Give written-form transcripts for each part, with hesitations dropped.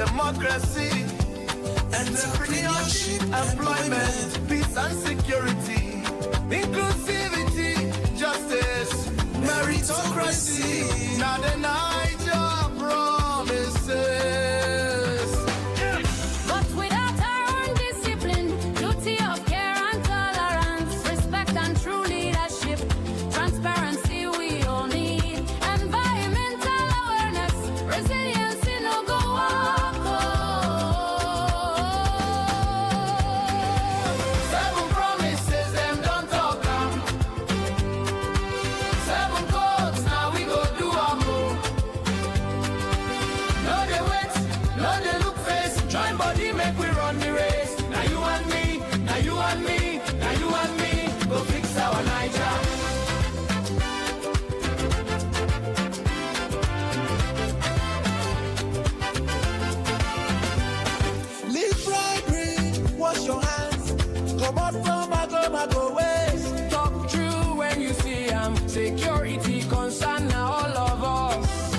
democracy, entrepreneurship, employment, peace and security, inclusivity, justice, meritocracy. Now the Niger promises. Security concern now all of us.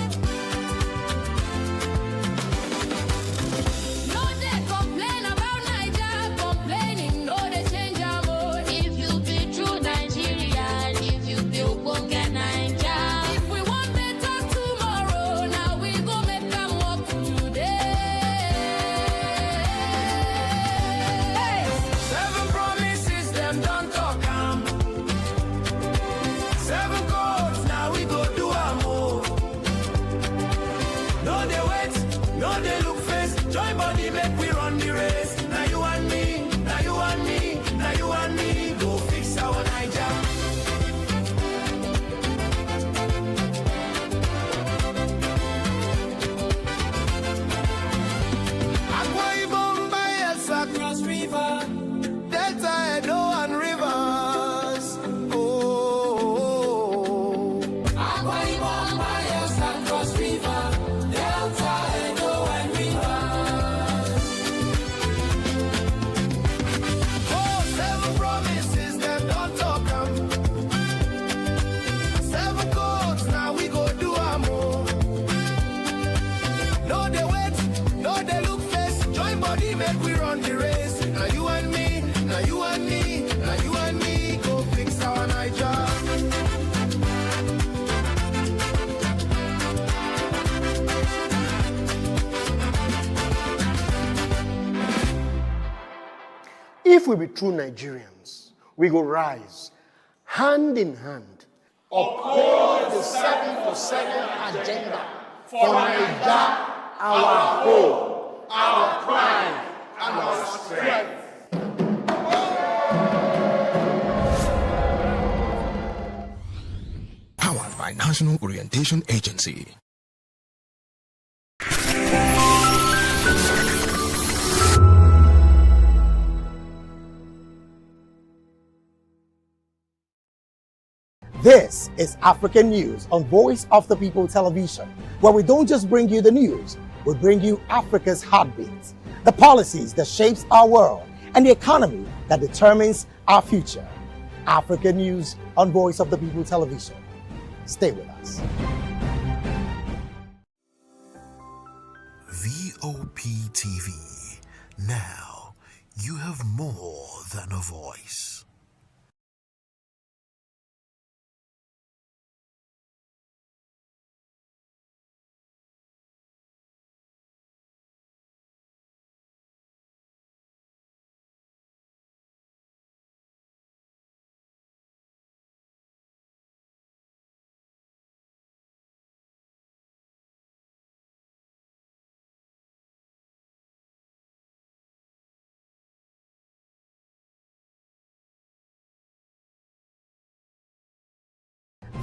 No they complain about Niger, complaining, no they change our mode. If you be true Nigerian, if you be Ogbonge Niger. If we want better tomorrow, now we go make them work today. Hey, 7 promises, them don't talk. 7 goals, now we go do our more. No they wait, no they look face. Join body, make we run the race. Now you and me, now you and me, now you and me, go fix our Niger. Akwa Ibom, Bayelsa, Cross River, Delta, Edo and Rivers. Make we run the race. Now you and me, now you and me, now you and me, go fix our Niger. If we be true Nigerians, we go rise hand in hand, uphold the 7 for 7 agenda for Niger, our hope, our pride, and our strength. Powered by National Orientation Agency. This is African News on Voice of the People Television, where we don't just bring you the news, we bring you Africa's heartbeats, the policies that shapes our world, and the economy that determines our future. African News on Voice of the People Television. Stay with us. VOP TV. Now you have more than a voice.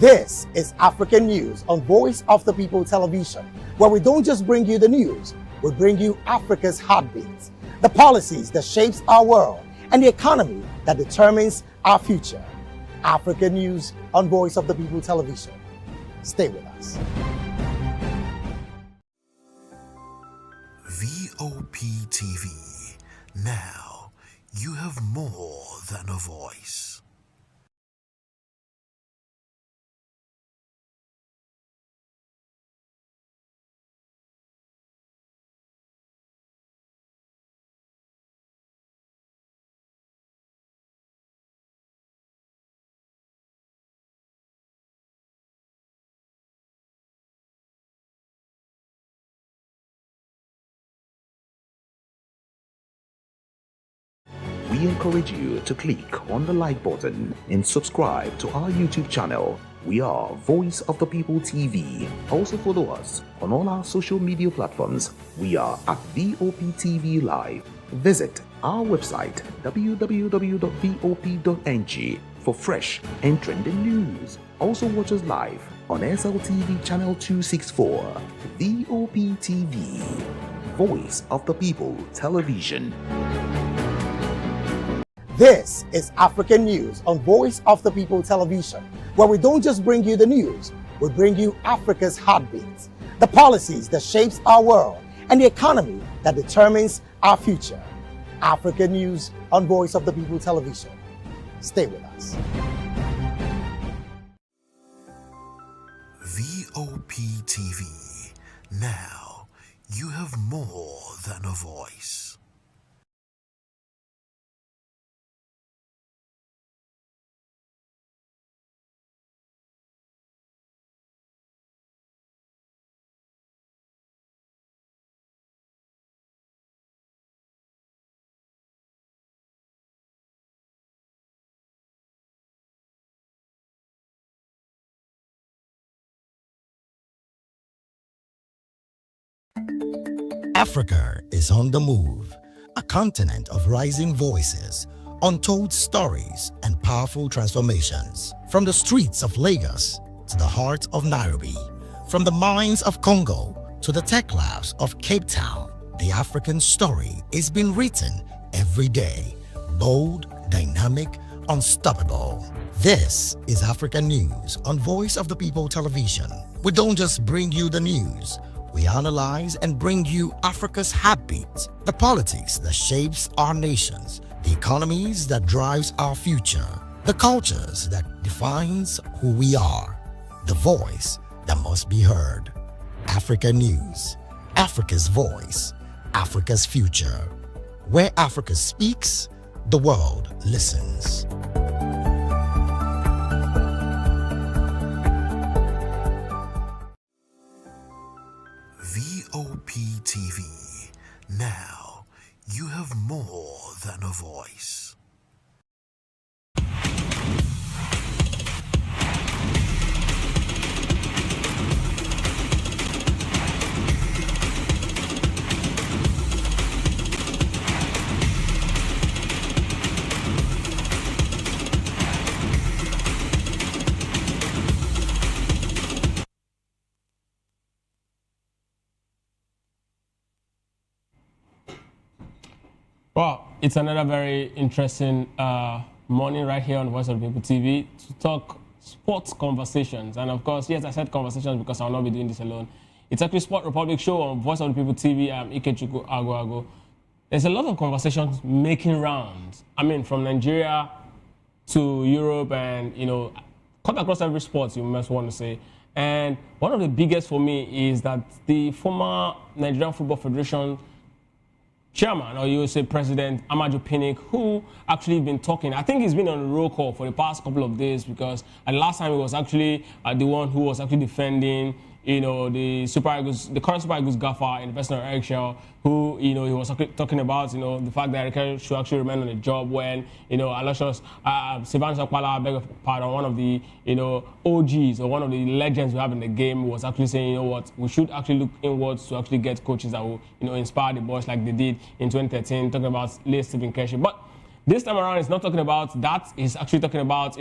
This is African News on Voice of the People Television, where we don't just bring you the news, we bring you Africa's heartbeats, the policies that shapes our world, and the economy that determines our future. African News on Voice of the People Television. Stay with us. VOP TV. Now you have more than a voice. we encourage you to click on the like button and subscribe to our YouTube channel. We are Voice of the People TV. Also follow us on all our social media platforms. We are at VOPTV Live. Visit our website www.vop.ng for fresh and trending news. Also watch us live on SLTV channel 264, VOPTV, Voice of the People Television. This is African News on Voice of the People Television, where we don't just bring you the news, we bring you Africa's heartbeats, the policies that shapes our world, and the economy that determines our future. African News on Voice of the People Television. Stay with us. VOP TV. Now you have more than a voice. Africa is on the move, a continent of rising voices, untold stories, and powerful transformations. From the streets of Lagos to the heart of Nairobi, from the mines of Congo to the tech labs of Cape Town, the African story is being written every day. Bold, dynamic, unstoppable. This is African News on Voice of the People Television. We don't just bring you the news, we analyze and bring you Africa's heartbeat, the politics that shapes our nations, the economies that drives our future, the cultures that defines who we are, the voice that must be heard. Africa News, Africa's voice, Africa's future. Where Africa speaks, the world listens. VOP TV. Now you have more than a voice. Well, it's another very interesting morning right here on Voice of the People TV to talk sports conversations. And of course, yes, I said conversations because I will not be doing this alone. It's actually Sport Republic show on Voice of the People TV. I'm Ikechukwu Ago. There's a lot of conversations making rounds. I mean, from Nigeria to Europe and, cut across every sport, you must want to say. And one of the biggest for me is that the former Nigerian Football Federation chairman, or you would say President Amaju Pinnick, who actually been talking. I think he's been on a roll call for the past couple of days because last time he was actually the one who was actually defending, the Super Eagles, the current Super Eagles gaffer in the person of Eric Shell, who, he was talking about, the fact that Eric should actually remain on the job when, Aloysius, Sivan Sakpala, I beg your pardon, one of the, OGs or one of the legends we have in the game was actually saying, what, we should actually look inwards to actually get coaches that will, inspire the boys like they did in 2013, talking about late Stephen Keshi. But this time around, it's not talking about that. It's actually talking about,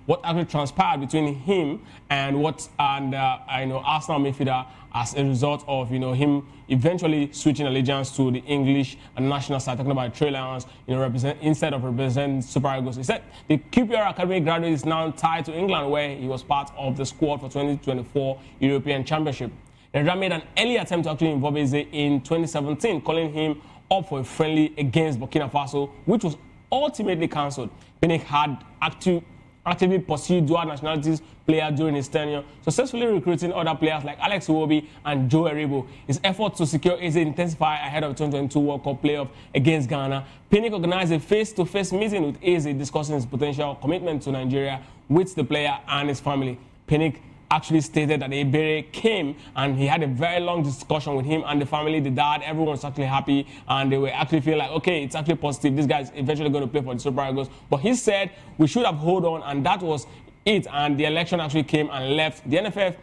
what actually transpired between him and Arsenal midfielder as a result of, him eventually switching allegiance to the English and national side, talking about Trey Lyons, instead of representing Super Eagles. He said the QPR Academy graduate is now tied to England, where he was part of the squad for 2024 European Championship. Nigeria made an early attempt to actually involve Eze in 2017, calling him up for a friendly against Burkina Faso, which was ultimately cancelled. Pinnick had actively pursued dual nationalities player during his tenure, successfully recruiting other players like Alex Iwobi and Joe Aribo. His efforts to secure Eze intensified ahead of the 2022 World Cup playoff against Ghana. Pinnick organized a face-to-face meeting with Eze discussing his potential commitment to Nigeria with the player and his family. Pinnick actually stated that Ebere came and he had a very long discussion with him and the family, the dad, everyone's actually happy and they were actually feel like, okay, it's actually positive. This guy's eventually going to play for the Super Eagles. But he said we should have hold on, and that was it. And the election actually came and left. The NFF,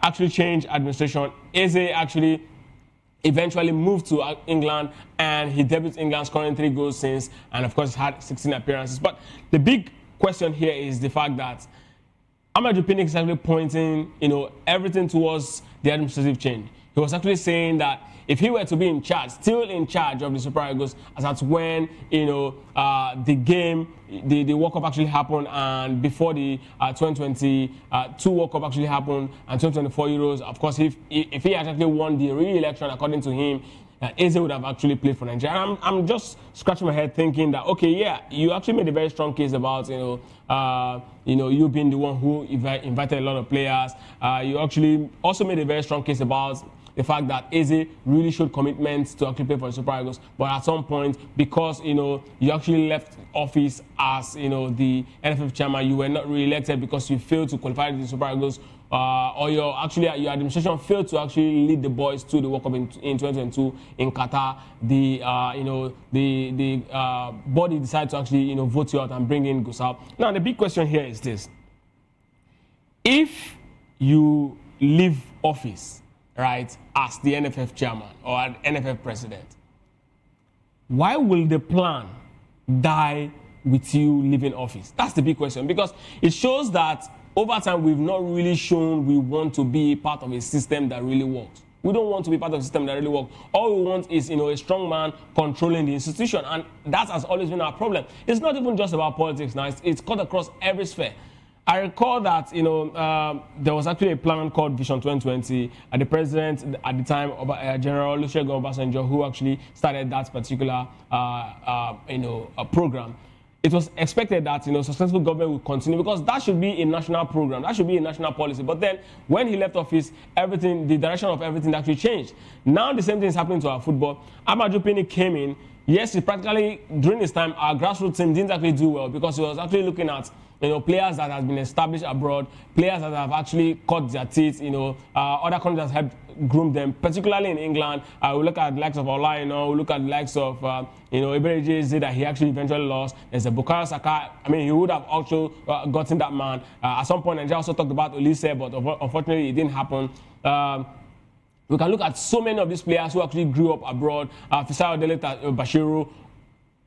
actually changed administration. Eze actually eventually moved to England and he debuted England, scoring 3 goals since, and of course had 16 appearances. But the big question here is the fact that Amadou Pinnick is actually pointing, everything towards the administrative change. He was actually saying that if he were to be in charge, still in charge of the Super Eagles, as that's when, the game, the World Cup actually happened, and before the 2022 World Cup actually happened, and 2024 Euros, of course, if he had actually won the re-election, according to him, Eze would have actually played for Nigeria. And I'm just scratching my head thinking that, okay, yeah, you actually made a very strong case about, you being the one who invited a lot of players. You actually also made a very strong case about the fact that Eze really showed commitment to actually play for the Super Eagles. But at some point, because, you actually left office as, the NFF chairman, you were not re-elected because you failed to qualify the Super Eagles, or your administration failed to actually lead the boys to the World Cup in 2022 in Qatar. The body decided to actually vote you out and bring in Gusau. Now the big question here is this: if you leave office, right, as the NFF chairman or NFF president, why will the plan die with you leaving office? That's the big question, because it shows that over time, we've not really shown we want to be part of a system that really works. We don't want to be part of a system that really works. All we want is, a strong man controlling the institution, and that has always been our problem. It's not even just about politics now. It's cut across every sphere. I recall that, there was actually a plan called Vision 2020. The president at the time, General Olusegun Obasanjo, who actually started that particular, program. It was expected that successful government would continue, because that should be a national program, that should be a national policy. But then when he left office, the direction of everything actually changed. Now the same thing is happening to our football. Amadou Pinnick came in. Yes, practically during this time our grassroots team didn't actually do well, because he was actually looking at players that have been established abroad, players that have actually cut their teeth, other countries that have groomed them, particularly in England. We look at the likes of Ola, we look at the likes of, Eberechi that he actually eventually lost. There's a Bukayo Saka. I mean, he would have also gotten that man. At some point, Nigeria also talked about Olise, but unfortunately, it didn't happen. We can look at so many of these players who actually grew up abroad. Fisayo Deleta Bashiru.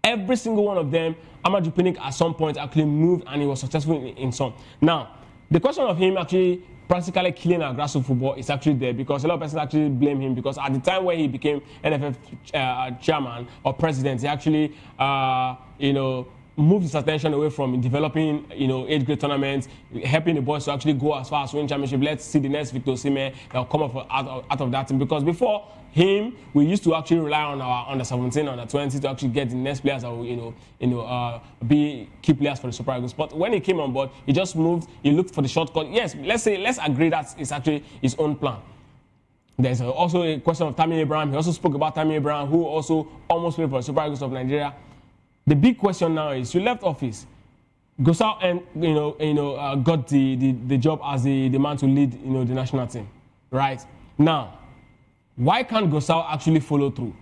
Every single one of them, Amadou Pinnick at some point actually moved, and he was successful in some. Now, the question of him actually practically killing our grassroots football is actually there, because a lot of people actually blame him, because at the time when he became NFF chairman or president, he actually, moved his attention away from developing, age grade tournaments, helping the boys to actually go as far as win championship. Let's see the next Victor Osimhen that will come up out of that team, because before him, we used to actually rely on our under 17, under 20 to actually get the next players that will, be key players for the Super Eagles. But when he came on board, he just moved. He looked for the shortcut. Yes, let's agree that it's actually his own plan. There's also a question of Tammy Abraham. He also spoke about Tammy Abraham, who also almost played for the Super Eagles of Nigeria. The big question now is, you left office, Gusau and got the job as the man to lead the national team, right? Now, why can't Gusau actually follow through?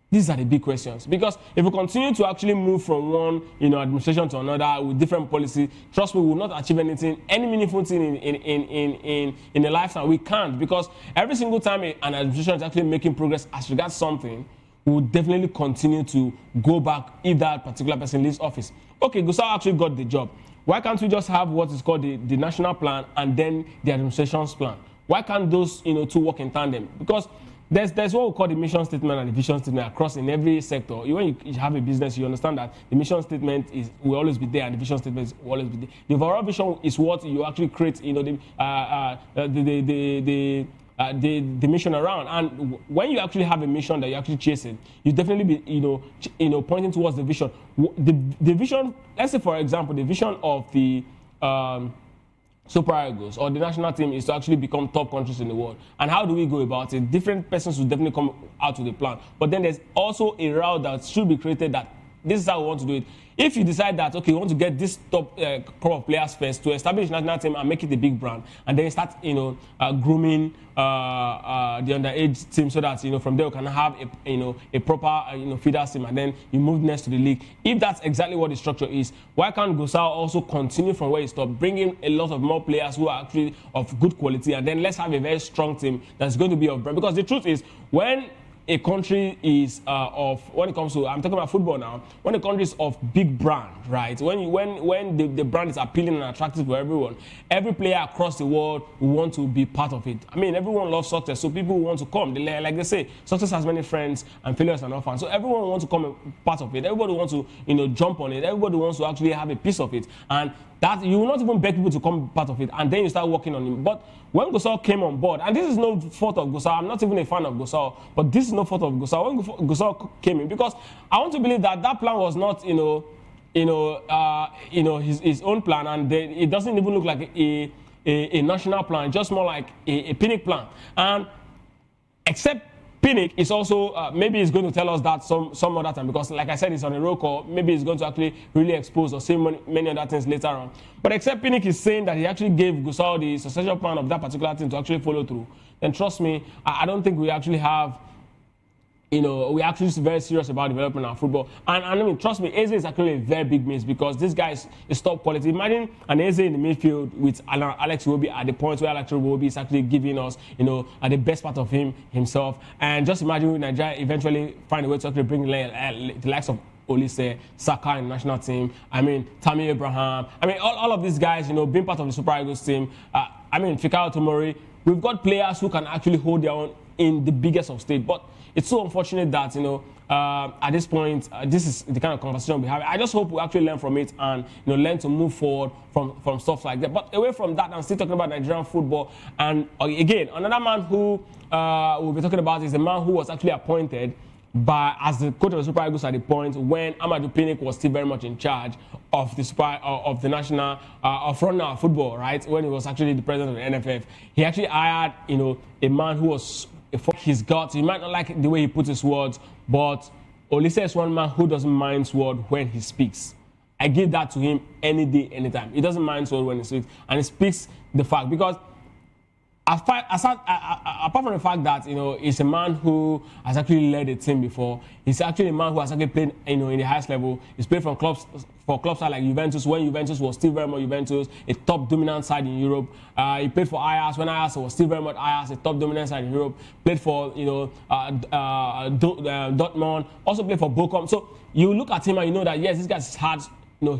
These are the big questions, because if we continue to actually move from one administration to another with different policies, trust me, we will not achieve any meaningful thing in a lifetime. We can't, because every single time an administration is actually making progress as regards something, we will definitely continue to go back if that particular person leaves office. Okay, Gusau actually got the job. Why can't we just have what is called the national plan and then the administration's plan? Why can't those two work in tandem? Because there's what we call the mission statement and the vision statement across in every sector. When you have a business, you understand that the mission statement will always be there, and the vision statement will always be there. The overall vision is what you actually create, the mission around. And when you actually have a mission that you're actually chasing, you definitely be pointing towards the vision. The vision, let's say for example, the vision of the Super Eagles or the national team is to actually become top countries in the world. And how do we go about it? Different persons will definitely come out with a plan. But then there's also a route that should be created that this is how we want to do it. If you decide that, okay, you want to get this top crop of players first to establish national team and make it a big brand, and then start, grooming the underage team so that, from there we can have a proper, feeder team, and then you move next to the league. If that's exactly what the structure is, why can't Gusau also continue from where he stopped, bring in a lot of more players who are actually of good quality, and then let's have a very strong team that's going to be of brand? Because the truth is, when a country is when it comes to, I'm talking about football now, when a country is of big brand, right? When the brand is appealing and attractive for everyone, every player across the world will want to be part of it. I mean, everyone loves success, so people want to come. Like they say, success has many friends and failures are not fun. So everyone wants to come and part of it. Everybody wants to, jump on it. Everybody wants to actually have a piece of it. And that you will not even beg people to come part of it, and then you start working on it. But when Gusau came on board, and this is no fault of Gusau, I'm not even a fan of Gusau, but this is no fault of Gusau. When Gusau came in, because I want to believe that plan was not, his own plan, and it doesn't even look like a national plan, just more like a Pinnick plan. And except Pinnick is also, maybe he's going to tell us that some other time, because like I said, it's on a roll call. Maybe he's going to actually really expose or say many other things later on. But except Pinnick is saying that he actually gave Gusau the succession plan of that particular thing to actually follow through, then trust me, I don't think we actually have, we're actually very serious about developing our football. And I mean, trust me, Eze is actually a very big miss, because this guy is top quality. Imagine an Eze in the midfield with Alex Iwobi at the point where Alex Iwobi is actually giving us, at the best part of himself. And just imagine Nigeria eventually find a way to actually bring the likes of Olise, Saka in the national team. I mean, Tammy Abraham. I mean, all of these guys, being part of the Super Eagles team. I mean, Fikayo Tomori. We've got players who can actually hold their own in the biggest of state. But it's so unfortunate that, at this point, this is the kind of conversation we have. I just hope we actually learn from it and, learn to move forward from stuff like that. But away from that, I'm still talking about Nigerian football. And again, another man who we'll be talking about is the man who was actually appointed as the coach of the Super Eagles at the point when Amadou Pinnick was still very much in charge of the national of running our football, right? When he was actually the president of the NFF, he actually hired, a man who was his guts. You might not like the way he puts his words, but Olise is one man who doesn't mind sword when he speaks. I give that to him any day, anytime. He doesn't mind sword when he speaks, and he speaks the fact, because apart from the fact that he's a man who has actually led a team before, he's actually a man who has actually played in the highest level. He's played for clubs like Juventus, when Juventus was still very much Juventus, a top dominant side in Europe. He played for Ajax when Ajax was still very much Ajax, a top dominant side in Europe. Played for Dortmund, also played for Bochum. So you look at him and you know that yes, this guy's had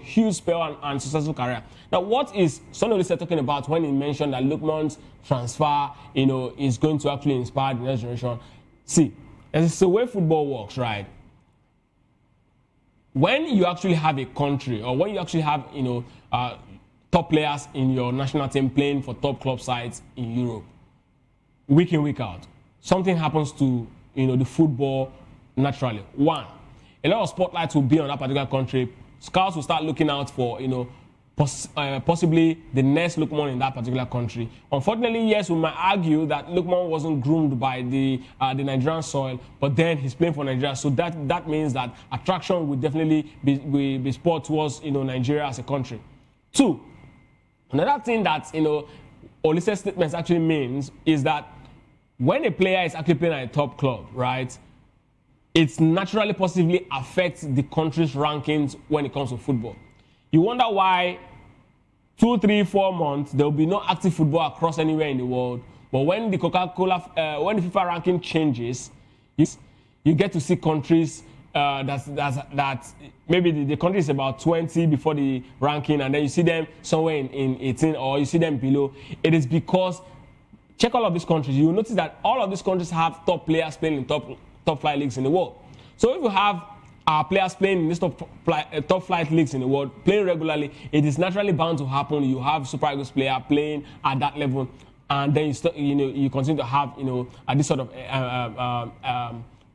huge spell and successful career. Now, what is Sonny Olise talking about when he mentioned that Lookman's transfer, is going to actually inspire the next generation? See, it's the way football works, right? When you actually have a country, or when you actually have, top players in your national team playing for top club sides in Europe, week in, week out, something happens to, the football naturally. One, a lot of spotlights will be on that particular country. Scouts will start looking out for, possibly the next Lookman in that particular country. Unfortunately, yes, we might argue that Lookman wasn't groomed by the Nigerian soil, but then he's playing for Nigeria, so that means that attraction would definitely be spurred towards Nigeria as a country. Two, another thing that Olise's statements actually means is that when a player is actually playing at a top club, right, it naturally positively affects the country's rankings when it comes to football. You wonder why 2, 3, 4 months there will be no active football across anywhere in the world, but when the when the FIFA ranking changes, you get to see countries that maybe the country is about 20 before the ranking, and then you see them somewhere in 18, or you see them below. It is because, check all of these countries, you will notice that all of these countries have top players playing in top flight leagues in the world. So if you have our players playing in these top flight leagues in the world, playing regularly, it is naturally bound to happen. You have Super Eagles player playing at that level, and then you continue to have this sort of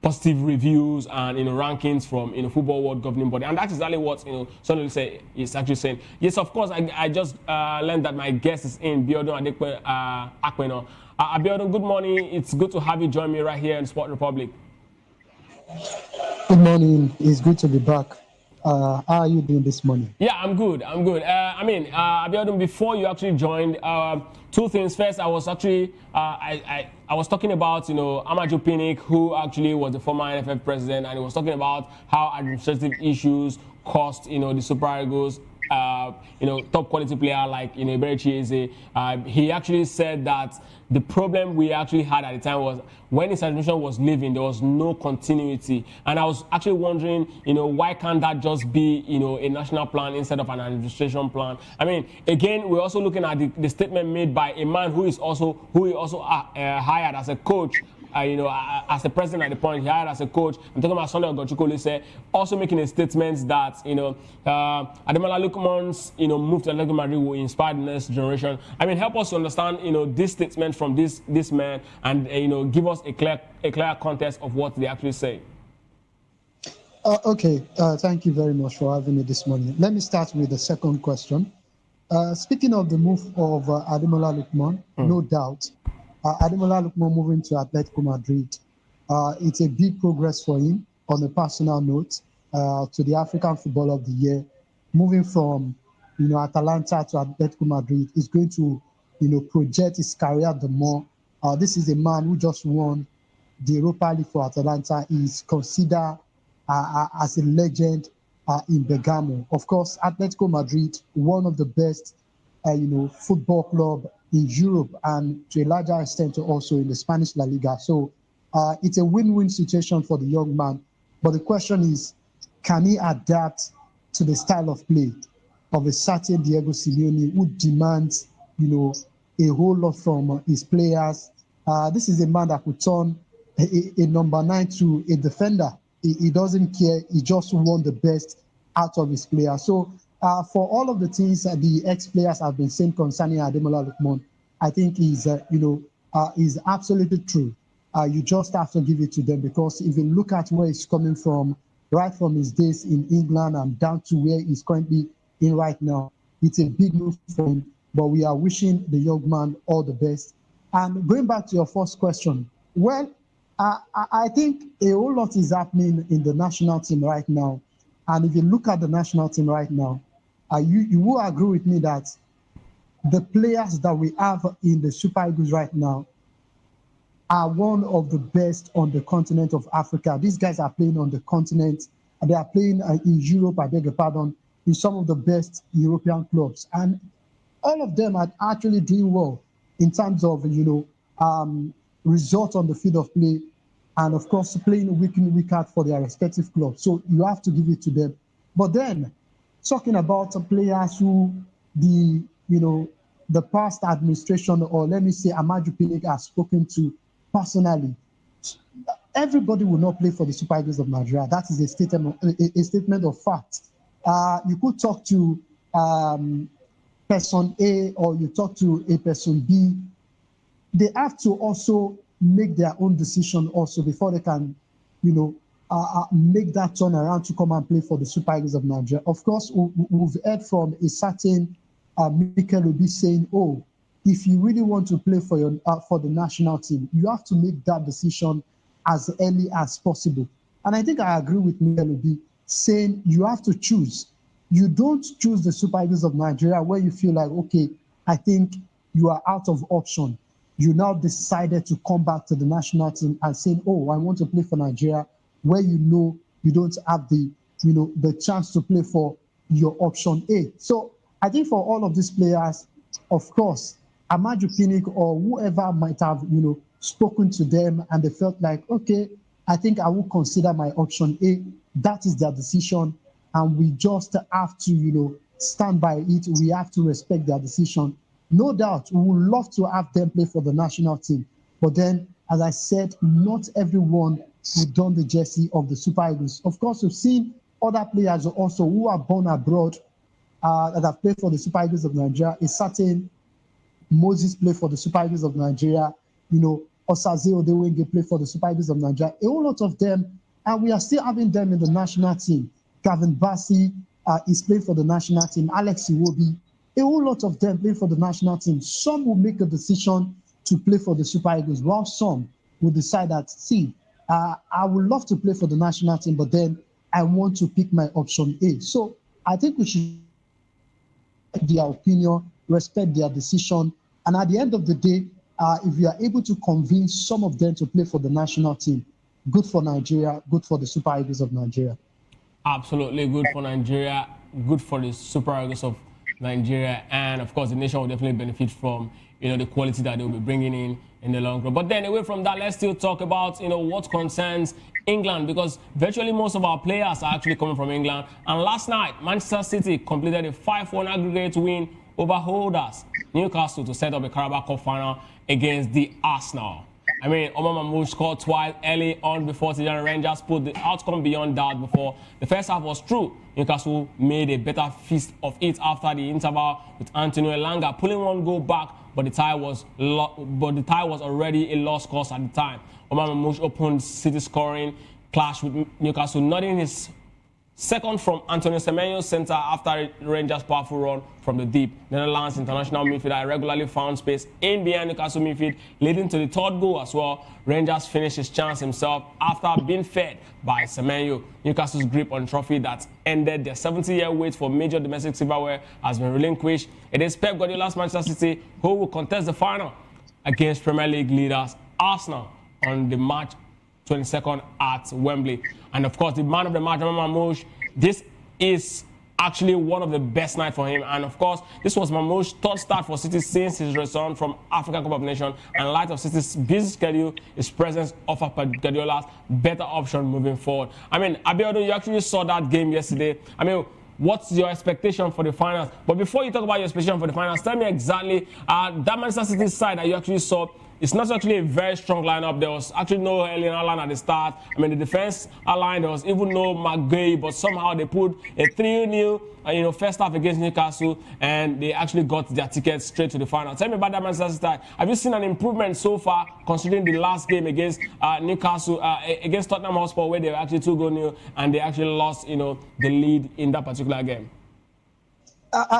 positive reviews and rankings from football world governing body, and that's exactly what Sonny Olise is actually saying. Yes, of course, I just learned that my guest is in Biodun Akpeno. Biodun, good morning. It's good to have you join me right here in Sport Republic. Good morning. It's good to be back. How are you doing this morning? Yeah, I'm good. I'm good. Abiodun, before you actually joined, two things. First, I was actually I was talking about Amaju Pinnick, who actually was the former NFF president, and he was talking about how administrative issues cost the Super Eagles top quality player like Eberechi Eze. He actually said that the problem we actually had at the time was when his administration was leaving, there was no continuity. And I was actually wondering, why can't that just be, a national plan instead of an administration plan? I mean, again, we're also looking at the statement made by a man who he also hired as a coach. As a president at the point, he hired as a coach. I'm talking about Sunday Ogochukwulise, also making a statement that, Ademola Lookman's, move to Atletico Madrid will inspire the next generation. I mean, help us to understand, this statement from this man and, give us a clear context of what they actually say. Okay, thank you very much for having me this morning. Let me start with the second question. Speaking of the move of Ademola Lookman, no doubt, Ademola Lookman moving to Atletico Madrid, it's a big progress for him on a personal note to the African Footballer of the Year. Moving from, Atalanta to Atletico Madrid is going to, project his career the more. This is a man who just won the Europa League for Atalanta. He's considered as a legend in Bergamo. Of course, Atletico Madrid, one of the best, football club in Europe and to a larger extent also in the Spanish La Liga. So it's a win-win situation for the young man. But the question is, can he adapt to the style of play of a certain Diego Simeone who demands, a whole lot from his players? This is a man that could turn a number 9 to a defender. He doesn't care. He just wants the best out of his players. So for all of the things that the ex-players have been saying concerning Ademola Lookman, I think is absolutely true. You just have to give it to them, because if you look at where he's coming from, right from his days in England and down to where he's currently in right now, it's a big move for him. But we are wishing the young man all the best. And going back to your first question, well, I think a whole lot is happening in the national team right now. And if you look at the national team right now, you will agree with me that the players that we have in the Super Eagles right now are one of the best on the continent of Africa. These guys are playing on the continent. They are playing in Europe, I beg your pardon, in some of the best European clubs. And all of them are actually doing well in terms of, results on the field of play, and of course playing week in, week out for their respective clubs. So you have to give it to them. But then, talking about players who the past administration, or let me say Amaju Pinnick, has spoken to personally, everybody will not play for the Super Eagles of Nigeria. That is a statement of fact. You could talk to person A or you talk to a person B. They have to also make their own decision also before they can, make that turn around to come and play for the Super Eagles of Nigeria. Of course, we've heard from a certain Mikel Obi saying, "Oh, if you really want to play for the national team, you have to make that decision as early as possible." And I think I agree with Mikel Obi saying you have to choose. You don't choose the Super Eagles of Nigeria where you feel like, okay, I think you are out of option. You now decided to come back to the national team and saying, "Oh, I want to play for Nigeria," where you don't have the chance to play for your option A. So I think for all of these players, of course, Amaju Pinnick or whoever might have, spoken to them and they felt like, okay, I think I will consider my option A. That is their decision. And we just have to, stand by it. We have to respect their decision. No doubt, we would love to have them play for the national team. But then, as I said, not everyone will don the jersey of the Super Eagles. Of course, we've seen other players also who are born abroad that have played for the Super Eagles of Nigeria. A certain Moses played for the Super Eagles of Nigeria. Osaze Odewenge played for the Super Eagles of Nigeria. A whole lot of them, and we are still having them in the national team. Gavin Bassi is playing for the national team. Alex Iwobi, a whole lot of them play for the national team. Some will make a decision to play for the Super Eagles, while some will decide that, I would love to play for the national team, but then I want to pick my option A. So I think we should their opinion, respect their decision. And at the end of the day, if you are able to convince some of them to play for the national team, good for Nigeria, good for the Super Eagles of Nigeria. Absolutely good for Nigeria, good for the Super Eagles of Nigeria, and of course the nation will definitely benefit from the quality that they will be bringing in the long run. But then away from that, let's still talk about what concerns England, because virtually most of our players are actually coming from England. And last night, Manchester City completed a 5-1 aggregate win over holders Newcastle to set up a Carabao Cup final against the Arsenal. I mean, Omar Mahmoud scored twice early on before Tijani Rangers put the outcome beyond doubt before the first half was through. Newcastle made a better feast of it after the interval with Antonio Elanga pulling one goal back, but the tie was already a lost cause at the time. Omar Mahmoud opened City scoring clash with Newcastle, nodding his second from Antonio Semenyo's center after Rangers' powerful run from the deep. Netherlands international midfielder regularly found space in behind Newcastle midfield, leading to the third goal as well. Rangers finished his chance himself after being fed by Semenyo. Newcastle's grip on trophy that ended their 70-year wait for major domestic silverware has been relinquished. It is Pep Guardiola's Manchester City who will contest the final against Premier League leaders Arsenal on the March 22nd at Wembley. And of course, the man of the match, Omar Mahmoud, this is actually one of the best nights for him. And of course, this was Mahmoud's third start for City since his return from African Cup of Nations. And in light of City's busy schedule, his presence offered Guardiola's better option moving forward. I mean, Abiodun, you actually saw that game yesterday. I mean, what's your expectation for the finals? But before you talk about your expectation for the finals, tell me exactly that Manchester City side that you actually saw. It's not actually a very strong lineup. There was actually no Erling Haaland at the start. I mean, the defense line, there was even no McGay, but somehow they put a 3-0, first half against Newcastle, and they actually got their tickets straight to the final. Tell me about that Manchester City side. Have you seen an improvement so far, considering the last game against Newcastle, against Tottenham Hotspur, where they were actually 2-0, and they actually lost, the lead in that particular game?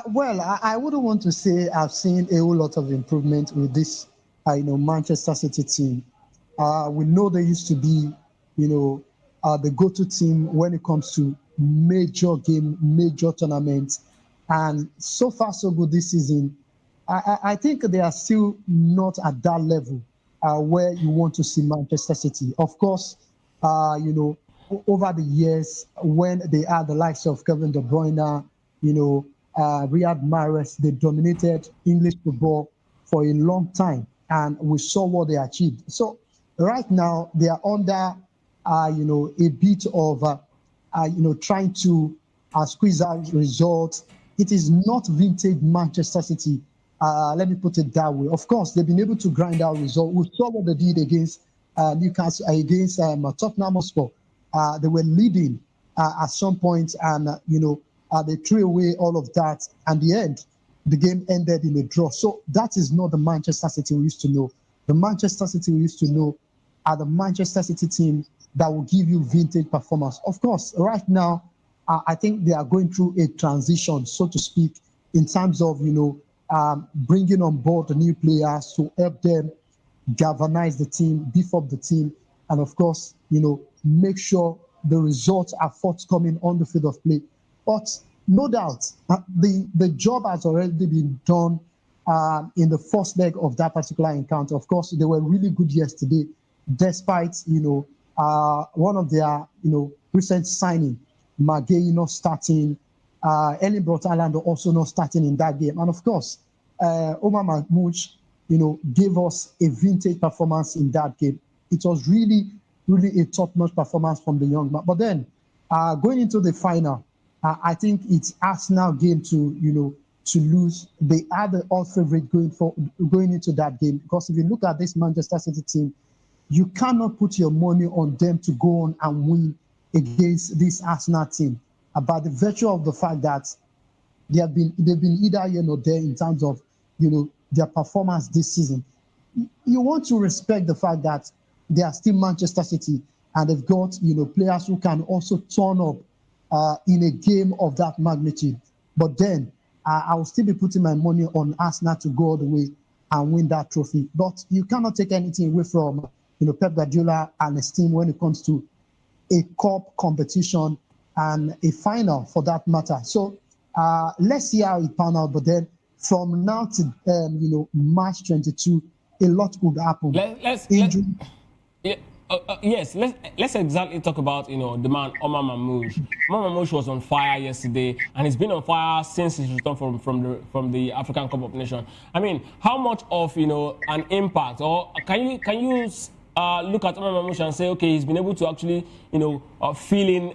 Well, I wouldn't want to say I've seen a whole lot of improvement with this Manchester City team. We know they used to be, the go-to team when it comes to major game, major tournaments. And so far, so good this season. I think they are still not at that level where you want to see Manchester City. Of course, over the years, when they had the likes of Kevin De Bruyne, Riyad Mahrez, they dominated English football for a long time. And we saw what they achieved. So right now they are under, a bit of, trying to squeeze out results. It is not vintage Manchester City. Let me put it that way. Of course, they've been able to grind out results. We saw what they did against Newcastle, against Tottenham Hotspur. They were leading at some point, and they threw away all of that. And the end, the game ended in a draw. So that is not the Manchester City we used to know. The Manchester City we used to know are the Manchester City team that will give you vintage performance. Of course, right now, I think they are going through a transition, so to speak, in terms of, bringing on board the new players to help them galvanize the team, beef up the team, and of course, make sure the results are forthcoming on the field of play. But no doubt, the job has already been done in the first leg of that particular encounter. Of course, they were really good yesterday, despite, one of their, recent signing, McGay not starting, Erling Haaland also not starting in that game. And of course, Omar Mahmoud, gave us a vintage performance in that game. It was really, really a top-notch performance from the young man. But then, going into the final, I think it's Arsenal game to lose. They are the odd favorite going into that game, because if you look at this Manchester City team, you cannot put your money on them to go on and win against this Arsenal team. About the virtue of the fact that they've been either here or there in terms of their performance this season. You want to respect the fact that they are still Manchester City, and they've got players who can also turn up in a game of that magnitude. But then I will still be putting my money on Arsenal to go all the way and win that trophy. But you cannot take anything away from Pep Guardiola and his team when it comes to a cup competition and a final for that matter. So let's see how it pan out. But then from now to March 22, a lot could happen. Yes, let's exactly talk about the man Omar Mamouche. Omar Mamouche was on fire yesterday, and he's been on fire since his return from the African Cup of Nations. I mean, how much of an impact, or can you look at Omar Mamouche and say, okay, he's been able to actually fill in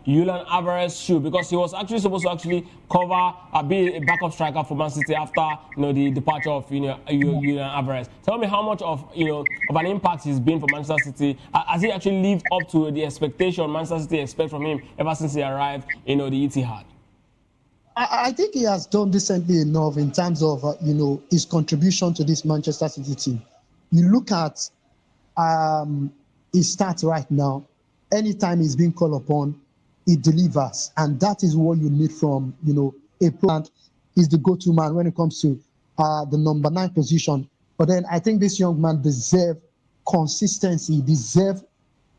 Julian Alvarez's shoe, because he was actually supposed to actually cover be a backup striker for Man City after the departure of Julian Alvarez. Tell me how much of an impact he's been for Manchester City. Has he actually lived up to the expectation Manchester City expect from him ever since he arrived the Etihad? I think he has done decently enough in terms of his contribution to this Manchester City team. You look at his stats right now. Anytime he's being called upon, he delivers, and that is what you need from a player. Is the go-to man when it comes to the number 9 position. But then I think this young man deserves consistency, deserves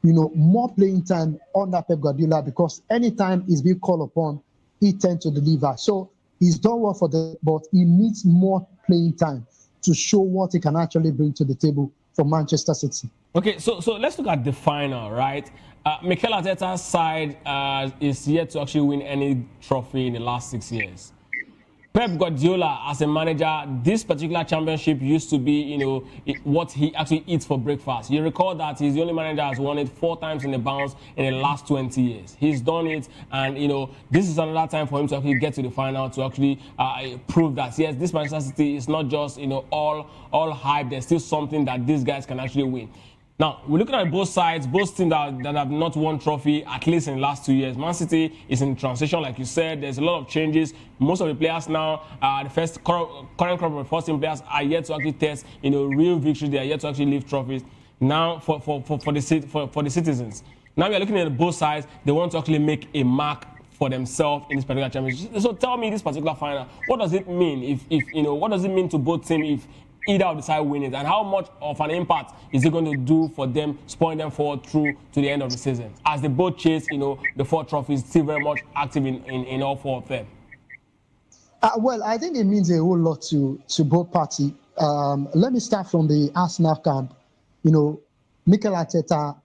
more playing time under Pep Guardiola, because anytime he's being called upon, he tends to deliver. So he's done well for them, but he needs more playing time to show what he can actually bring to the table for Manchester City. Okay, so let's look at the final, right? Mikel Arteta's side is yet to actually win any trophy in the last 6 years. Pep Guardiola, as a manager, this particular championship used to be, what he actually eats for breakfast. You recall that he's the only manager that has won it 4 times in the bounce in the last 20 years. He's done it, and this is another time for him to actually get to the final to actually prove that yes, this Manchester City is not just all hype. There's still something that these guys can actually win. Now, we're looking at both sides, both teams that have not won trophy, at least in the last 2 years. Man City is in transition, like you said. There's a lot of changes. Most of the players now, the current crop of first-team players are yet to actually test, real victory. They are yet to actually lift trophies. Now, for the citizens. Now we are looking at both sides. They want to actually make a mark for themselves in this particular championship. So tell me, this particular final, what does it mean? What does it mean to both teams if either of the side win it, and how much of an impact is it going to do for them, spurring them forward through to the end of the season, as they both chase, the 4 trophies, still very much active in all 4 of them? Well, I think it means a whole lot to both parties. Let me start from the Arsenal camp. Mikel Arteta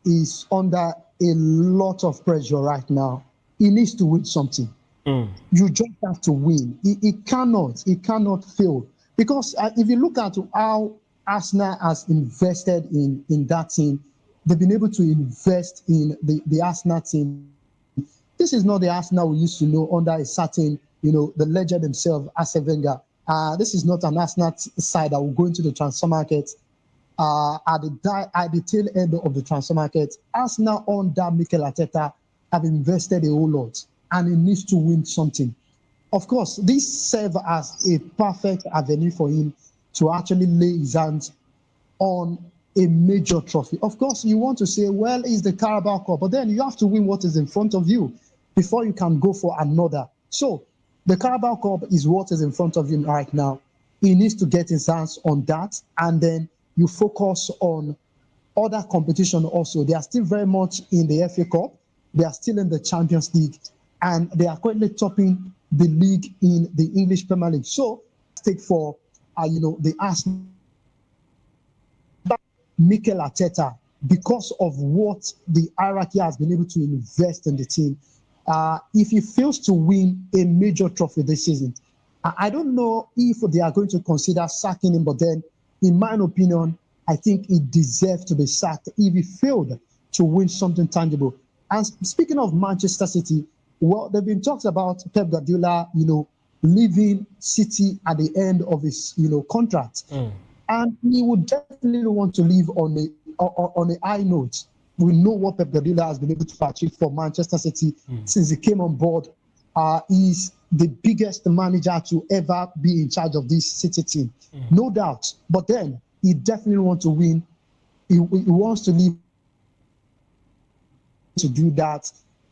is under a lot of pressure right now. He needs to win something. You just have to win. He cannot fail. Because if you look at how Arsenal has invested in that team, they've been able to invest in the Arsenal team. This is not the Arsenal we used to know under a certain, the legend himself, Arsene Wenger. This is not an Arsenal side that will go into the transfer market at the tail end of the transfer market. Arsenal under Mikel Arteta have invested a whole lot, and he needs to win something. Of course, this serves as a perfect avenue for him to actually lay his hands on a major trophy. Of course, you want to say, well, it's the Carabao Cup, but then you have to win what is in front of you before you can go for another. So the Carabao Cup is what is in front of him right now. He needs to get his hands on that, and then you focus on other competition also. They are still very much in the FA Cup. They are still in the Champions League, and they are currently topping the league in the English Premier League. So, take for the Arsenal, Mikel Arteta, because of what the hierarchy has been able to invest in the team. If he fails to win a major trophy this season, I don't know if they are going to consider sacking him, but then, in my opinion, I think he deserves to be sacked if he failed to win something tangible. And speaking of Manchester City, well, there have been talks about Pep Guardiola, leaving City at the end of his, contract. And he would definitely want to leave on a high note. We know what Pep Guardiola has been able to achieve for Manchester City since he came on board. He's the biggest manager to ever be in charge of this City team. No doubt. But then, he definitely wants to win. He wants to leave. To do that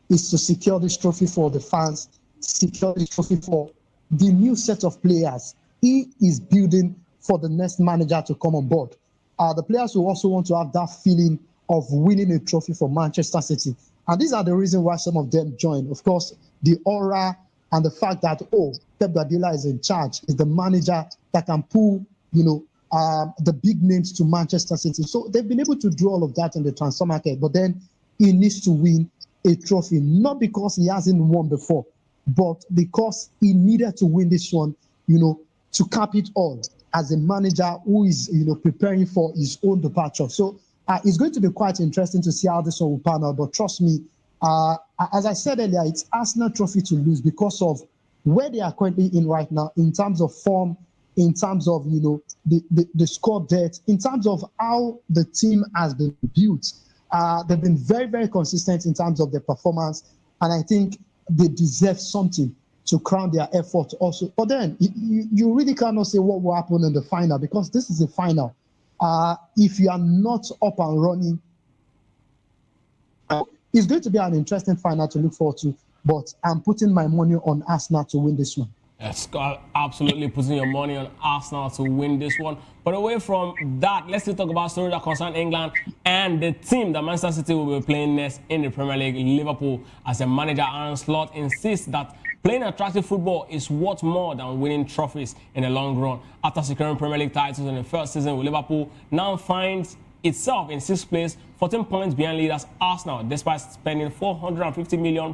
is to secure this trophy for the fans, secure this trophy for the new set of players he is building for the next manager to come on board. The players will also want to have that feeling of winning a trophy for Manchester City. And these are the reasons why some of them join. Of course, the aura and the fact that, oh, Pep Guardiola is in charge, is the manager that can pull, the big names to Manchester City. So they've been able to do all of that in the transfer market, but then he needs to win a trophy, not because he hasn't won before, but because he needed to win this one, to cap it all as a manager who is, preparing for his own departure. So it's going to be quite interesting to see how this one will pan out. But trust me, as I said earlier, it's Arsenal trophy to lose because of where they are currently in right now, in terms of form, in terms of, the squad depth, in terms of how the team has been built. They've been very, very consistent in terms of their performance. And I think they deserve something to crown their effort also. But then you really cannot say what will happen in the final, because this is the final. If you are not up and running, it's going to be an interesting final to look forward to. But I'm putting my money on Arsenal to win this one. Yes, absolutely putting your money on Arsenal to win this one. But away from that, let's still talk about stories that concern England and the team that Manchester City will be playing next in the Premier League, Liverpool. As the manager Arne Slot insists that playing attractive football is worth more than winning trophies in the long run. After securing Premier League titles in the first season with Liverpool, now finds itself in 6th place, 14 points behind leaders Arsenal, despite spending £450 million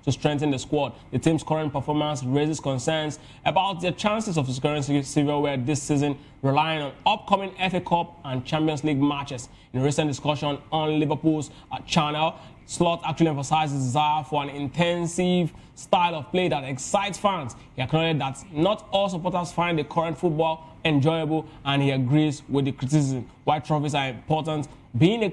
to strengthen the squad. The team's current performance raises concerns about their chances of securing silverware this season, relying on upcoming FA Cup and Champions League matches. In a recent discussion on Liverpool's channel, Slot actually emphasized his desire for an intensive style of play that excites fans. He acknowledged that not all supporters find the current football enjoyable, and he agrees with the criticism. Why trophies are important, being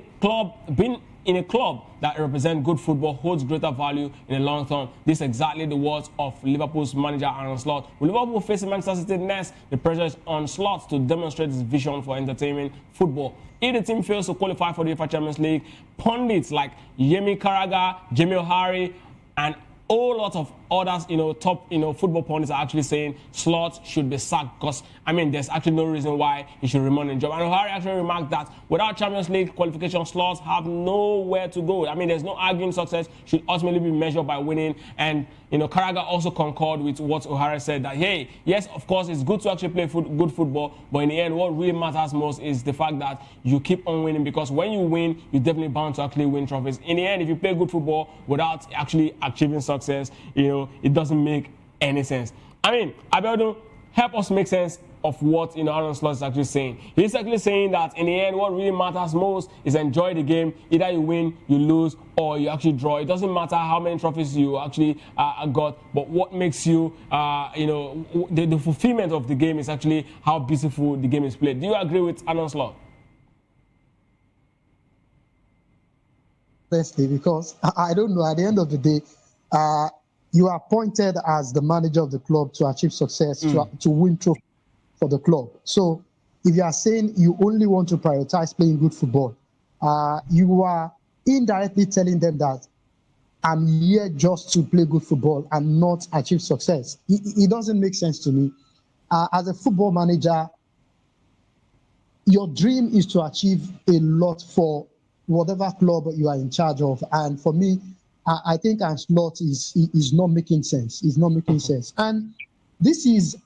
in a club that represents good football holds greater value in the long term. This is exactly the words of Liverpool's manager Arne Slot. With Liverpool facing Manchester City next, the pressure is on Slot to demonstrate his vision for entertainment football. If the team fails to qualify for the UEFA Champions League, pundits like Yemi Carragher, Jamie O'Hara, and a lot of others, top, football pundits are actually saying Slot should be sacked because, there's actually no reason why he should remain in job. And O'Hara actually remarked that without Champions League qualification, Slots have nowhere to go. There's no arguing success should ultimately be measured by winning. And, Carragher also concurred with what O'Hara said that, hey, yes, of course, it's good to actually play good football, but in the end, what really matters most is the fact that you keep on winning, because when you win, you're definitely bound to actually win trophies. In the end, if you play good football without actually achieving success, it doesn't make any sense. Abiodun, help us make sense of what Arne Slot is actually saying. He's actually saying that in the end, what really matters most is enjoy the game. Either you win, you lose, or you actually draw. It doesn't matter how many trophies you actually got, but what makes you, the fulfillment of the game is actually how beautiful the game is played. Do you agree with Arne Slot? Honestly, because I don't know, at the end of the day, you are appointed as the manager of the club to achieve success, to win trophy for the club. So if you are saying you only want to prioritize playing good football, you are indirectly telling them that I'm here just to play good football and not achieve success. It doesn't make sense to me. As a football manager, your dream is to achieve a lot for whatever club you are in charge of. And for me, I think Arne Slot is not making sense. It's not making sense. And this is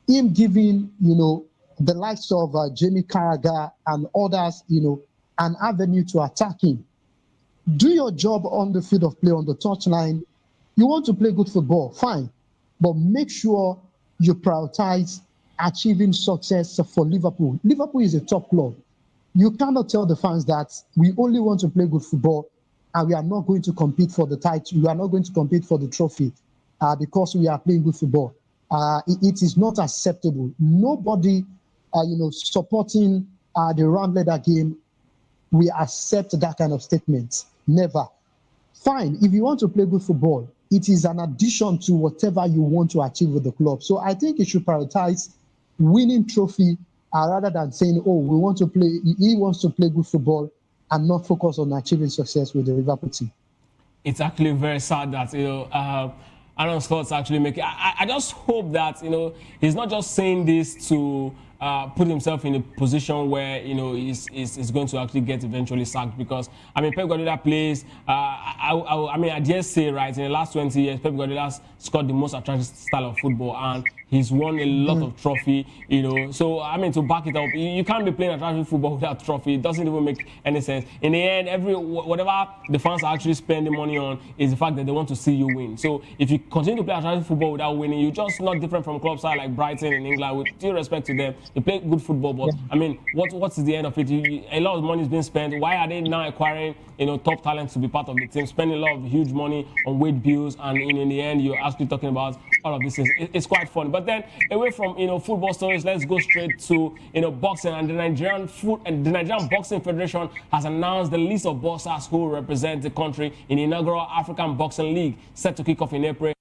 him giving, the likes of Jamie Carragher and others, an avenue to attack him. Do your job on the field of play, on the touchline. You want to play good football, fine. But make sure you prioritize achieving success for Liverpool. Liverpool is a top club. You cannot tell the fans that we only want to play good football and we are not going to compete for the title. We are not going to compete for the trophy because we are playing good football. It is not acceptable. Nobody, supporting the round leather game, we accept that kind of statement. Never. Fine, if you want to play good football, it is an addition to whatever you want to achieve with the club. So I think it should prioritize winning trophy rather than saying, oh, we want to play, he wants to play good football and not focus on achieving success with the Liverpool team. It's actually very sad that, Arne Slot's actually making. I just hope that, he's not just saying this to put himself in a position where he's going to actually get eventually sacked, because I mean Pep Guardiola plays. I dare say, right, in the last 20 years, Pep Guardiola scored the most attractive style of football, and he's won a lot of trophy. So I mean, to back it up, you can't be playing attractive football without trophy. It doesn't even make any sense. In the end, whatever the fans are actually spending money on is the fact that they want to see you win. So if you continue to play attractive football without winning, you're just not different from clubs like Brighton in England. With due respect to them, they play good football, but I mean, what's the end of it? A lot of money is being spent. Why are they now acquiring top talents to be part of the team, spending a lot of huge money on wage bills, and in the end you're actually talking about all of this? It's quite fun. But then away from football stories, let's go straight to boxing. And the Nigerian Boxing Federation has announced the list of boxers who represent the country in the inaugural African Boxing League, set to kick off in April.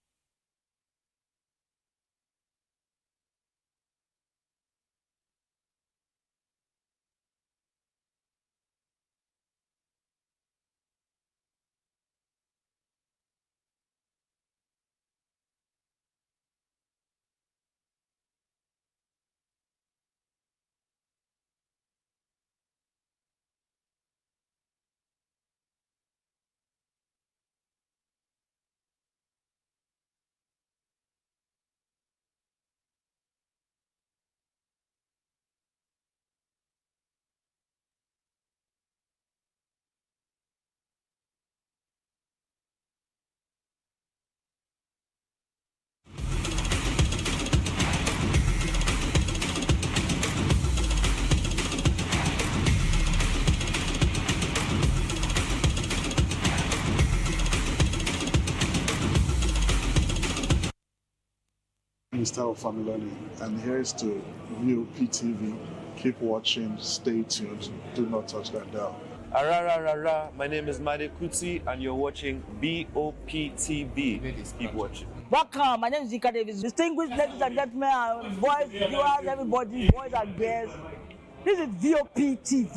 Mr. Familoni, and here's to VOP TV. Keep watching, stay tuned, do not touch that dial. My name is Made Kuti, and you're watching BOP TV. Keep watching. Welcome, my name is Zika Davis. Distinguished ladies and gentlemen, boys, viewers, everybody, boys and girls. This is VOP TV.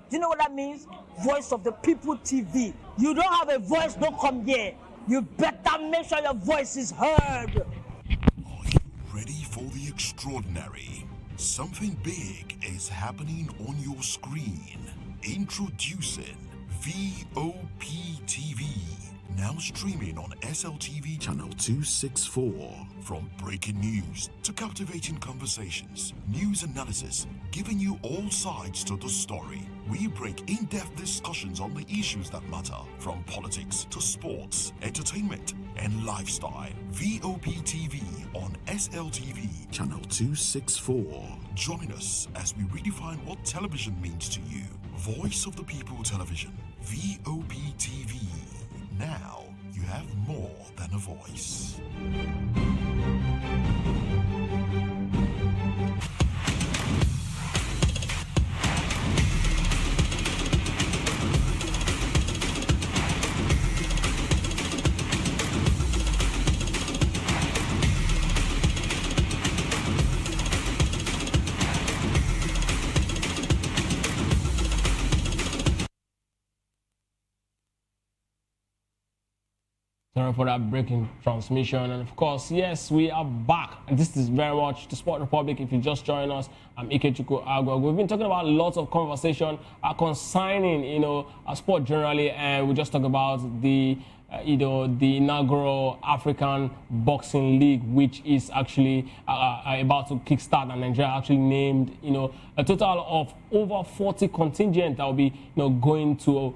Do you know what that means? Voice of the People TV. You don't have a voice, don't come here. You better make sure your voice is heard. Ready for the extraordinary? Something big is happening on your screen. Introducing VOP TV. Now streaming on SLTV channel 264. From breaking news to captivating conversations, news analysis, giving you all sides to the story. We break in-depth discussions on the issues that matter, from politics to sports, entertainment, and lifestyle. VOP TV on SLTV channel 264. Join us as we redefine what television means to you. Voice of the People Television, VOP TV. Now you have more than a voice. Sorry for that breaking transmission. And of course, yes, we are back. And this is very much the Sport Republic. If you just join us, I'm Ikechukwu Agwa. We've been talking about lots of conversation concerning, sport generally, and we just talked about the the inaugural African Boxing League, which is actually about to kickstart, and Nigeria actually named, a total of over 40 contingent that will be, going to,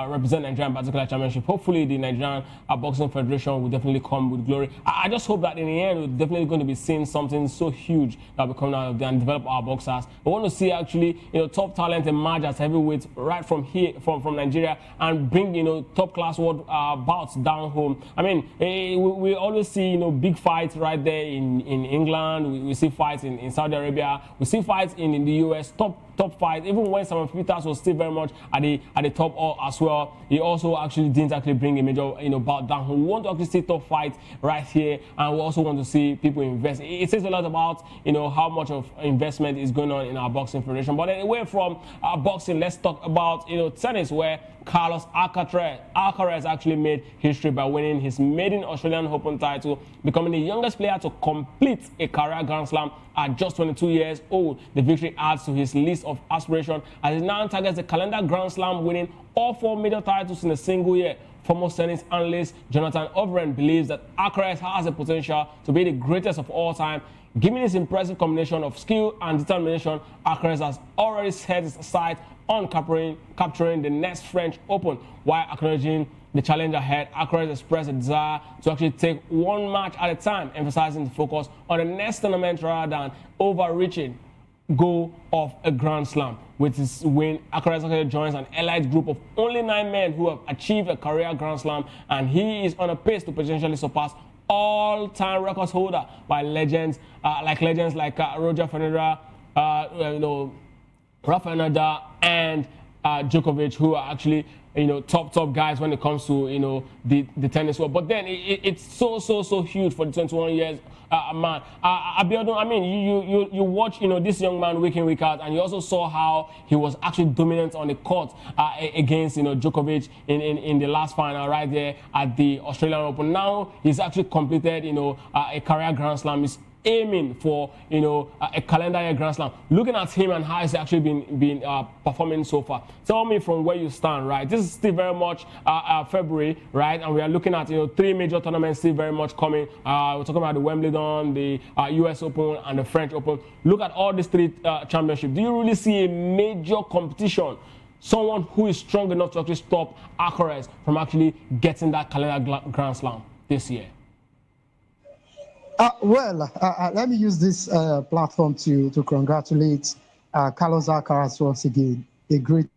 represent Nigeria in particular championship. Hopefully, the Nigerian Boxing Federation will definitely come with glory. I just hope that in the end, we're definitely going to be seeing something so huge that will come out of there and develop our boxers. We want to see actually, top talent emerge as heavyweights right from here, from Nigeria, and bring, top class world bouts down home. I mean, we always see, big fights right there in England. We see fights in Saudi Arabia. We see fights in the US, top fights. Even when Simon Peters was still very much at the top as well, he also actually didn't bring a major bout down home. We want to actually see top fights right here, and we also want to see people invest. It says a lot about how much of investment is going on in our boxing federation. But away from boxing, let's talk about tennis, where Carlos Alcaraz. Alcaraz actually made history by winning his maiden Australian Open title, becoming the youngest player to complete a career Grand Slam at just 22 years old. The victory adds to his list of aspirations as he now targets the calendar Grand Slam, winning all 4 major titles in a single year. Former tennis analyst Jonathan Overend believes that Alcaraz has the potential to be the greatest of all time. Given his impressive combination of skill and determination, Alcaraz has already set his sights on capturing the next French Open. While acknowledging the challenge ahead, Alcaraz expressed a desire to actually take one match at a time, emphasizing the focus on the next tournament rather than overreaching goal of a Grand Slam. With his win, Alcaraz joins an elite group of only 9 men who have achieved a career Grand Slam, and he is on a pace to potentially surpass all-time records holder by legends like Roger Federer, Rafael Nadal, and Djokovic, who are actually top guys when it comes to the tennis world. But then it's so huge for the 21 years man. Abiodun, I mean, you watch this young man week in, week out, and you also saw how he was actually dominant on the court against Djokovic in the last final right there at the Australian Open. Now he's actually completed a career Grand Slam. He's aiming for a calendar year Grand Slam. Looking at him and how he's actually been performing so far, tell me from where you stand, right? This is still very much February, right? And we are looking at 3 major tournaments still very much coming. We're talking about the Wimbledon, the US Open, and the French Open. Look at all these 3 championships. Do you really see a major competition? Someone who is strong enough to actually stop Alcaraz from actually getting that calendar Grand Slam this year? Let me use this platform to congratulate Carlos Alcaraz once again. A great,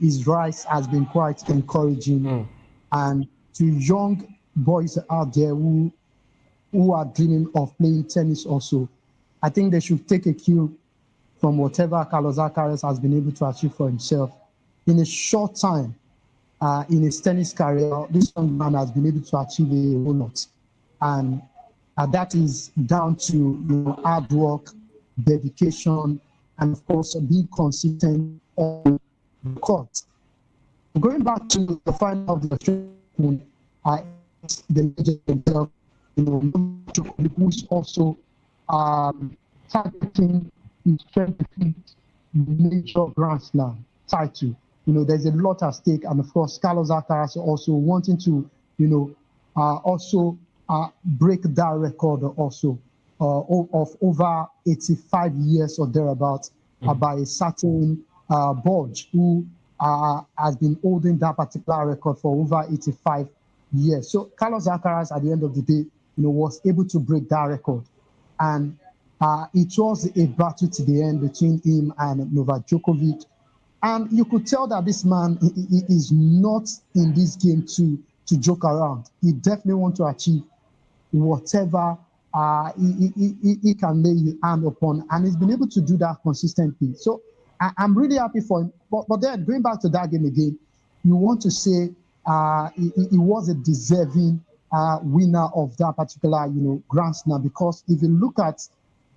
his rise has been quite encouraging, and to young boys out there who are dreaming of playing tennis also, I think they should take a cue from whatever Carlos Alcaraz has been able to achieve for himself in a short time. In his tennis career, this young man has been able to achieve a whole lot, and that is down to hard work, dedication, and of course being consistent on the court. Going back to the final of the Australian Open, the legend himself, who is also targeting his 25th major Grand Slam title. There's a lot at stake, and of course, Carlos Alcaraz also wanting to, break that record also of over 85 years or thereabouts by a certain Borg who has been holding that particular record for over 85 years. So Carlos Alcaraz, at the end of the day, was able to break that record, and it was a battle to the end between him and Novak Djokovic. And you could tell that this man is not in this game to joke around. He definitely wants to achieve whatever he can lay his hand upon, and he's been able to do that consistently. So I'm really happy for him. But then going back to that game again, you want to say he was a deserving winner of that particular Grand Slam, because if you look at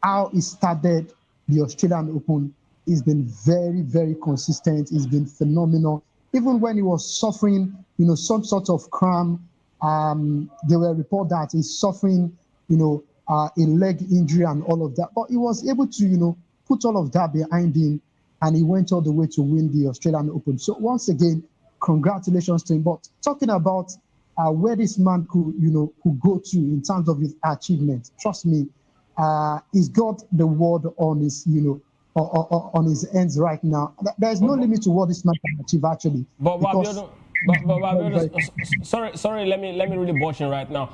how he started the Australian Open, he's been very, very consistent. He's been phenomenal. Even when he was suffering, some sort of cramp, there were reports that he's suffering, a leg injury and all of that. But he was able to, put all of that behind him, and he went all the way to win the Australian Open. So once again, congratulations to him. But talking about where this man could go to in terms of his achievement, trust me, he's got the world on his, on his ends right now. There's no limit to what this man can achieve, actually. Sorry, let me really butch in right now.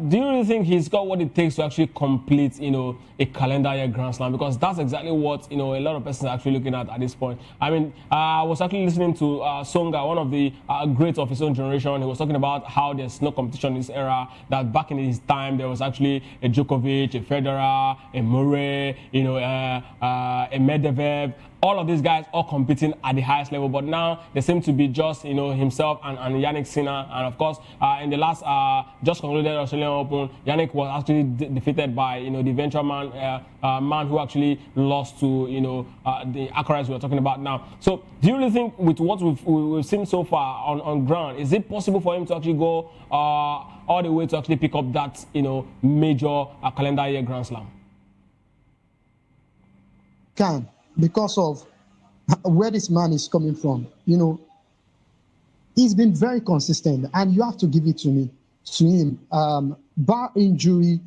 Do you really think he's got what it takes to actually complete, a calendar year Grand Slam? Because that's exactly what, a lot of persons are actually looking at this point. I mean, I was actually listening to Songa, one of the greats of his own generation. He was talking about how there's no competition in this era, that back in his time, there was actually a Djokovic, a Federer, a Murray, a Medvedev. all of these guys are competing at the highest level, but now they seem to be just, himself and Yannick Sinner. And of course, in the last just concluded Australian Open, Yannick was actually defeated by, the venture man who actually lost to, the Alcaraz we're talking about now. So do you really think with what we've seen so far on ground, is it possible for him to actually go all the way to actually pick up that, major calendar year Grand Slam? Can, because of where this man is coming from. He's been very consistent, and you have to give it to him. Bar injury,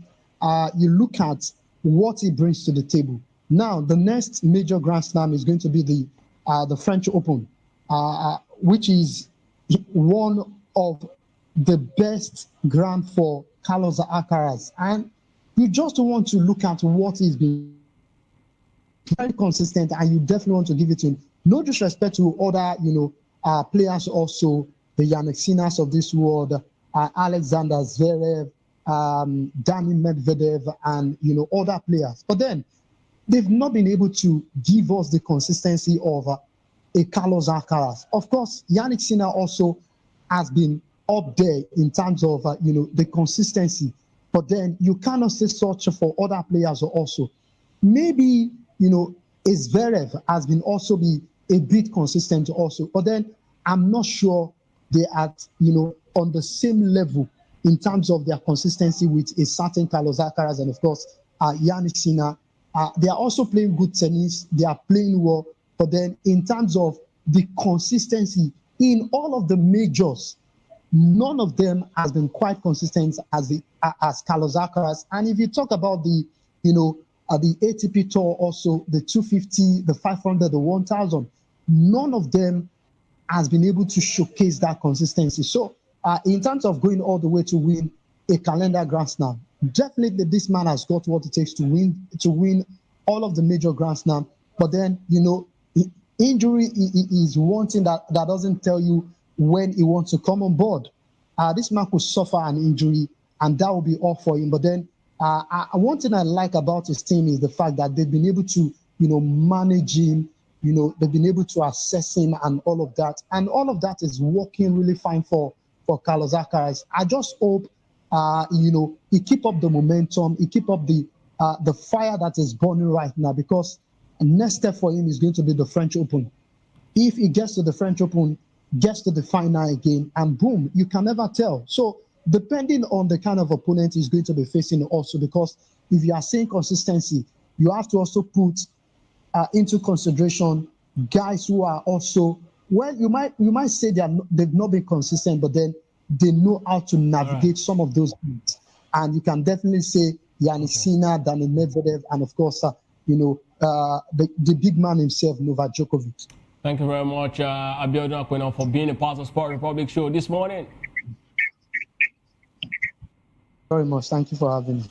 you look at what he brings to the table. Now, the next major Grand Slam is going to be the French Open, which is one of the best ground for Carlos Alcaraz. And you just want to look at what he's been very consistent, and you definitely want to give it to him. No disrespect to other, players also, the Yannick Sinners of this world, Alexander Zverev, Dani Medvedev, and, other players. But then they've not been able to give us the consistency of a Carlos Alcaraz. Of course, Yannick Sinner also has been up there in terms of, the consistency. But then you cannot say such for other players also. Maybe, Zverev has been also be a bit consistent also. But then I'm not sure they are, on the same level in terms of their consistency with a certain Carlos Alcaraz and, of course, Yannick Sinner. They are also playing good tennis. They are playing well. But then in terms of the consistency in all of the majors, none of them has been quite consistent as Carlos Alcaraz. And if you talk about the ATP Tour also, the 250, the 500, the 1000, none of them has been able to showcase that consistency. So in terms of going all the way to win a calendar Grand Slam, definitely this man has got what it takes to win all of the major Grand Slam. But then, injury is one thing that doesn't tell you when he wants to come on board. This man could suffer an injury, and that will be all for him. But then one thing I like about his team is the fact that they've been able to, manage him. They've been able to assess him and all of that. And all of that is working really fine for Carlos Alcaraz. I just hope, he keep up the momentum. He keep up the fire that is burning right now, because the next step for him is going to be the French Open. If he gets to the French Open, gets to the final again, and boom, you can never tell. So depending on the kind of opponent he's going to be facing also, because if you are saying consistency, you have to also put into consideration guys who are also, well, you might say they've not been consistent, but then they know how to navigate some of those things. And you can definitely say Yannick Sinner, Dani Medvedev, and of course, the big man himself, Novak Djokovic. Thank you very much, Abiodun Akwena, for being a part of Sport Republic show this morning. Very much. Thank you for having me.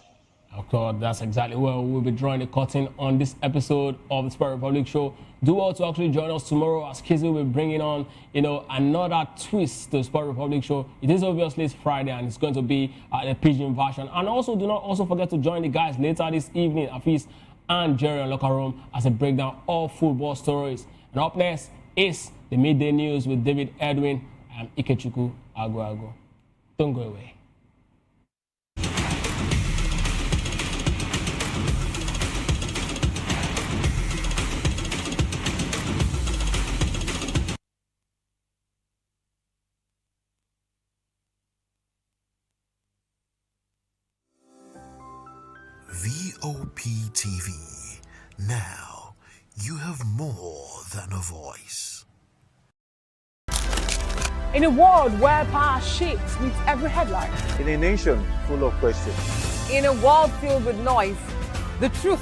Of course, that's exactly where we'll be drawing the curtain on this episode of the Sport Republic show. Do well to actually join us tomorrow as Kizzy will be bringing on, another twist to the Sport Republic show. It is obviously it's Friday, and it's going to be the pidgin version. And also, do not also forget to join the guys later this evening, Afis and Jerry on Locker Room, as a breakdown of football stories. And up next is the midday news with David Edwin and Ikechukwu Aguago. Don't go away. VOP TV. Now, you have more than a voice. In a world where power shapes with every headline. In a nation full of questions. In a world filled with noise, the truth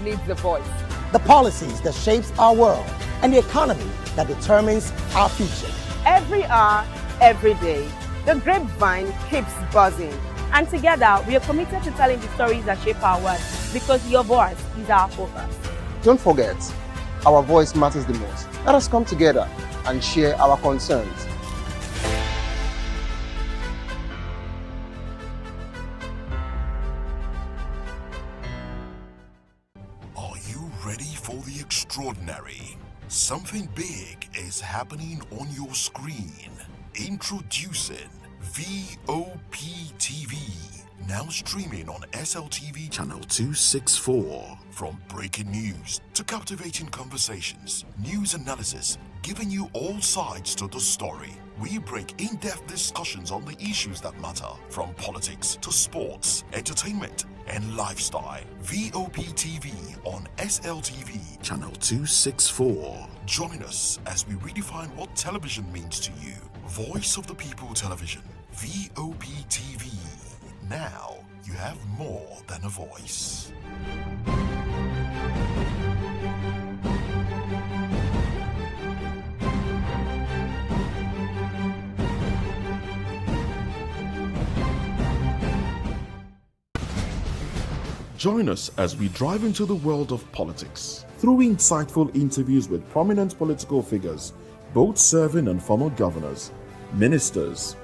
needs a voice. The policies that shapes our world and the economy that determines our future. Every hour, every day, the grapevine keeps buzzing. And together, we are committed to telling the stories that shape our world, because your voice is our focus. Don't forget, our voice matters the most. Let us come together and share our concerns. Are you ready for the extraordinary? Something big is happening on your screen. Introducing VOP TV. Now streaming on SLTV channel 264. From breaking news to captivating conversations, news analysis, giving you all sides to the story. We break in-depth discussions on the issues that matter, from politics to sports, entertainment, and lifestyle. VOP TV on SLTV channel 264. Join us as we redefine what television means to you. Voice of the People Television, VOP TV. Now you have more than a voice. Join us as we drive into the world of politics through insightful interviews with prominent political figures, both serving and former governors, ministers,